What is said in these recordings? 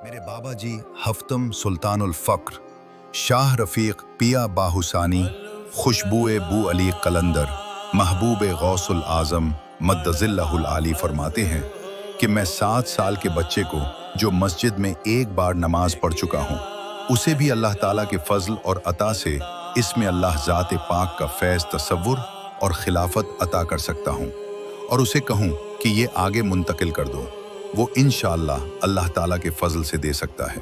मेरे बाबा जी हफ्तम सुल्तानुल फ़क्र शाह रफ़ीक पिया बाहुसानी खुशबुए बू अली कलंदर महबूब गौसुल आज़म मद्दज़िल्लहुल आली फरमाते हैं कि मैं 7 साल के बच्चे को जो मस्जिद में एक बार नमाज पढ़ चुका हूँ उसे भी अल्लाह ताला के फजल और अता से इसमें अल्लाह ज़ात पाक का फैज़ तसव्वुर और खिलाफत अता कर सकता हूँ और उसे कहूँ कि ये आगे मुंतकिल कर दो, वो इंशाअल्लाह अल्लाह ताला के फजल से दे सकता है।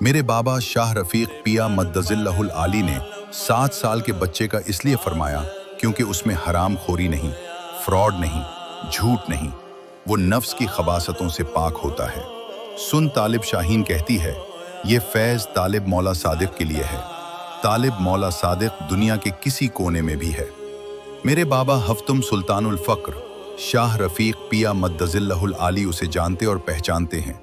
मेरे बाबा शाह रफ़ीक पिया मद्दज़िल्लहुल आली ने 7 साल के बच्चे का इसलिए फरमाया क्योंकि उसमें हराम खोरी नहीं, फ्रॉड नहीं, झूठ नहीं, वो नफ्स की खबासतों से पाक होता है। सुन तालिब शाहीन कहती है, ये फैज़ तालिब मौला सादिक के लिए है। तालिब मौला सादिक दुनिया के किसी कोने में भी है। मेरे बाबा हफ्तम सुल्तानुल फ़क्र शाह रफ़ीक पिया मद्दज़िल्लहुल आली उसे जानते और पहचानते हैं।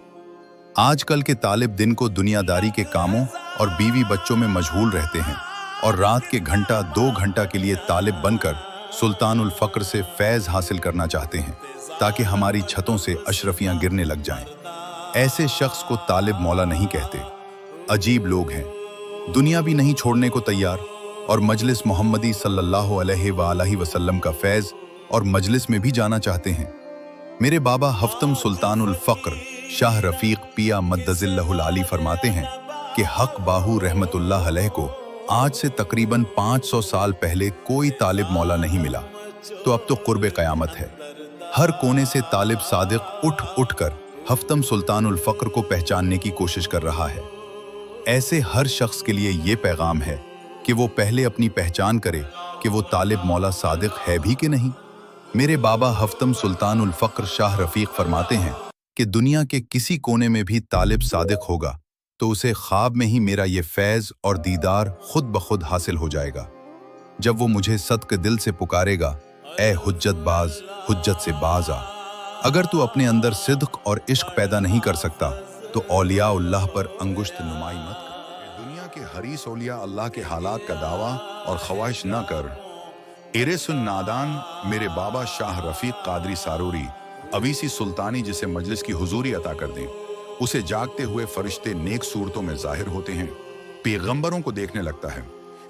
आजकल के तालिब दिन को दुनियादारी के कामों और बीवी बच्चों में मशगूल रहते हैं और रात के घंटा 2 घंटा के लिए तालिब बनकर सुल्तानुल फ़क्र से फैज़ हासिल करना चाहते हैं ताकि हमारी छतों से अशरफियाँ गिरने लग जाएं। ऐसे शख्स को तालिब मौला नहीं कहते। अजीब लोग हैं, दुनिया भी नहीं छोड़ने को तैयार और मजलिस मोहम्मदी सल्लल्लाहु अलैहि वसल्लम का फैज़ और मजलिस में भी जाना चाहते हैं। मेरे बाबा हफ्तम सुल्तानुल फ़क्र शाह रफ़ीक पिया मद्दज़िल्लहुल आली फरमाते हैं कि हक बाहू रहमतुल्लाह अलैह को आज से तकरीबन 500 साल पहले कोई तालिब मौला नहीं मिला, तो अब तो क़ुर्ब क़यामत है। हर कोने से तालिब सादिक उठ कर हफ्तम सुल्तानुल फ़क्र को पहचानने की कोशिश कर रहा है। ऐसे हर शख्स के लिए ये पैगाम है कि वो पहले अपनी पहचान करे कि वो तालिब मौला सादिक है भी कि नहीं। मेरे बाबा हफ्तम सुल्तानुल फ़क्र शाह रफ़ीक फरमाते हैं कि दुनिया के किसी कोने में भी तालिब सादिक होगा तो उसे ख्वाब में ही मेरा ये फैज़ और दीदार खुद ब खुद हासिल हो जाएगा। जब वो मुझे सदक़े दिल से पुकारेगा, ए हुज्जत बाज, हुज्जत से बाज आ। अगर तू अपने अंदर सिद्क़ और इश्क पैदा नहीं कर सकता तो औलिया-उल्लाह पर अंगुश्त नुमाई मत कर। दुनिया के हरीस औलिया अल्लाह के हालात का दावा और ख्वाहिश न कर। एरे सुन नादान, मेरे बाबा शाह रफ़ीक कादरी सारूरी अवीसी सुल्तानी जिसे मजलिस की हुजूरी अता कर दें, उसे जागते हुए फरिश्ते नेक सूरतों में जाहिर होते हैं, पैगंबरों को देखने लगता है।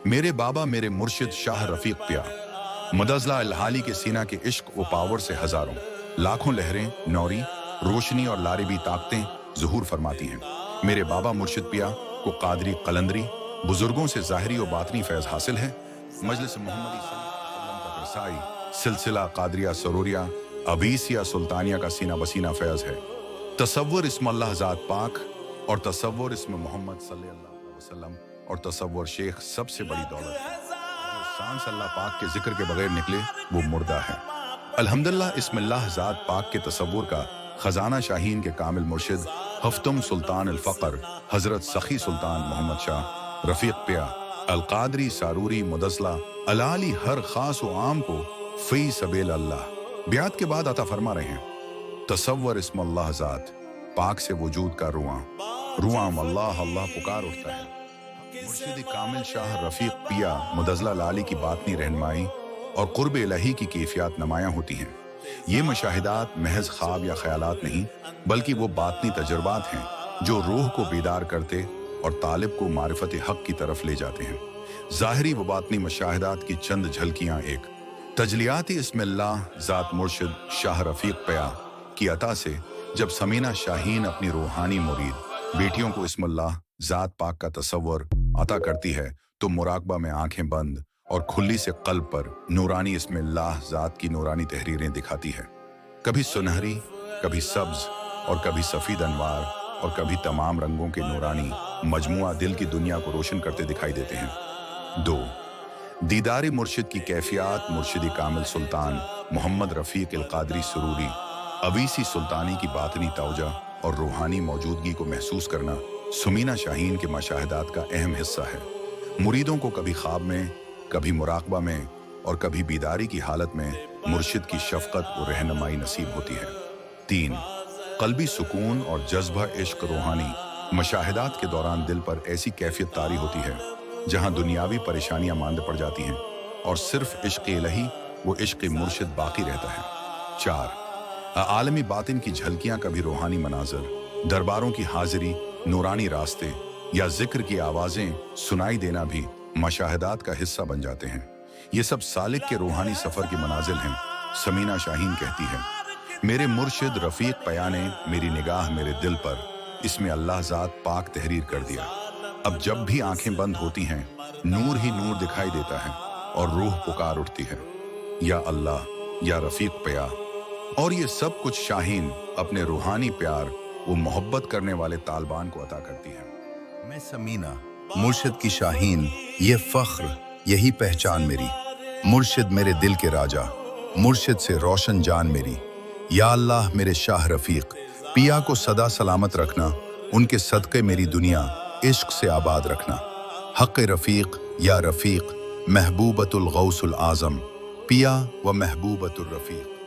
मेरे बाबा मेरे मुर्शिद शाह रफ़ीक पिया मुदज़ला अल-हाली के सीना के इश्क व पावर से हजारों लाखों लहरें, नौरी, रोशनी और लारिबी ताकतें ज़ुहूर फरमाती हैं। मेरे बाबा मुर्शिद पिया को कादरी कलंदरी बुजुर्गों से ज़ाहिरी और बातनी फैज़ हासिल है। मजलिस मोहम्मदी सिलसिला कादरिया सरूरिया अबीसिया सुल्तानिया का सीना बसीना फैज़ है। तसव्वुर इस्म अल्लाह ज़ात पाक और तसव्वुर इस्म मोहम्मद सल्लल्लाहु अलैहि वसल्लम और तसव्वुर शेख सबसे बड़ी दौलत है। जो सांस अल्लाह पाक के जिक्र के बगैर निकले वो मुर्दा है। अल्हम्दुलिल्लाह इस्म अल्लाह ज़ात पाक के तसव्वुर का खजाना शाहीन के कामिल मुर्शिद हफ्तम सुल्तान अल फ़क्र हज़रत सखी सुल्तान मोहम्मद शाह रफ़ीक पिया अल-कादरी सारूरी मुदज़ला अल-आली हर खास व आम को फ़ी सबील अल्लाह ब्यात के बाद अता फरमा रहे हैं। तसव्वुर इस्म अल्लाह ज़ात पाक से वजूद का रुआं अल्लाह अल्लाह पुकार उठता है। मुर्शिद कामिल शाह रफ़ीक पिया मुदज़ला अल-आली की बातनी रहनुमाई और क़ुर्ब इलाही की कैफियत नमायां होती हैं। ये मुशाहिदात महज ख्वाब या ख्यालात नहीं बल्कि वो बातनी तजुर्बात हैं जो रूह को बेदार करते और तालिब को मारिफत हक की तरफ ले जाते हैं। ज़ाहिरी व बातनी मुशाहिदात की चंद झलकियाँ एक तजलियाती इस्मिल्लाह ज़ात मुर्शिद शाह रफ़ीक पिया की अता से जब समीना शाहीन अपनी रूहानी मुरीद बेटियों को इस्मुल्लाह ज़ात पाक का तसव्वुर अता करती है तो मुराकबा में आंखें बंद और खुली से कल्ब पर नूरानी इस्मिल्लाह ज़ात की नूरानी तहरीरें दिखाती है। कभी सुनहरी, कभी सब्ज और कभी सफ़ीद अनवार और कभी तमाम रंगों के नूरानी मजमुआ दिल की दुनिया को रोशन करते दिखाई देते हैं। 2. दीदारी मुर्शिद की कैफियत मुर्शिद कामिल सुल्तान मोहम्मद रफ़ीक अल-कादरी सुरूरी अवीसी सुल्तानी की बातनी तौजा और रूहानी मौजूदगी को महसूस करना सुमीना शाहीन के मशाहिदात का अहम हिस्सा है। मुरीदों को कभी ख्वाब में, कभी मुराकबा में और कभी बीदारी की हालत में मुर्शिद की शफ़क़त और रहनुमाई नसीब होती है। 3. क़ल्बी सुकून और जज्बा इश्क रूहानी मशाहिदात के दौरान दिल पर ऐसी कैफियत तारी होती है जहां दुनियावी परेशानियां मांद पड़ जाती हैं और सिर्फ इश्क इलाही वो इश्क मुर्शिद बाकी रहता है। 4. आलमी बातिन की झलकियां, कभी रूहानी मनाजर, दरबारों की हाजिरी नूरानी रास्ते या जिक्र की आवाज़ें सुनाई देना भी मशाहदात का हिस्सा बन जाते हैं। ये सब सालिक के रूहानी सफ़र की मनाजिल हैं। समीना शाहीन कहती है, मेरे मुर्शिद रफ़ीक पया ने मेरी निगाह मेरे दिल पर इसमें अल्लाह ज़ात पाक तहरीर कर दिया। अब जब भी आंखें बंद होती हैं, नूर ही नूर दिखाई देता है और रूह पुकार उठती है, या अल्लाह, या रफ़ीक पया। और ये सब कुछ शाहीन अपने रूहानी प्यार वो मोहब्बत करने वाले तालिबान को अता करती है। मैं समीना, मुर्शिद की शाहीन, ये फ़ख्र, यही पहचान मेरी। मुर्शिद मेरे दिल के राजा, मुर्शिद से रोशन जान मेरी। या अल्लाह मेरे शाह रफ़ीक पिया को सदा सलामत रखना, उनके सदक़े मेरी दुनिया इश्क से आबाद रखना। हक़ रफ़ीक या रफ़ीक महबूबतुल गौसुल आज़म, पिया व महबूबतुर रफ़ीक।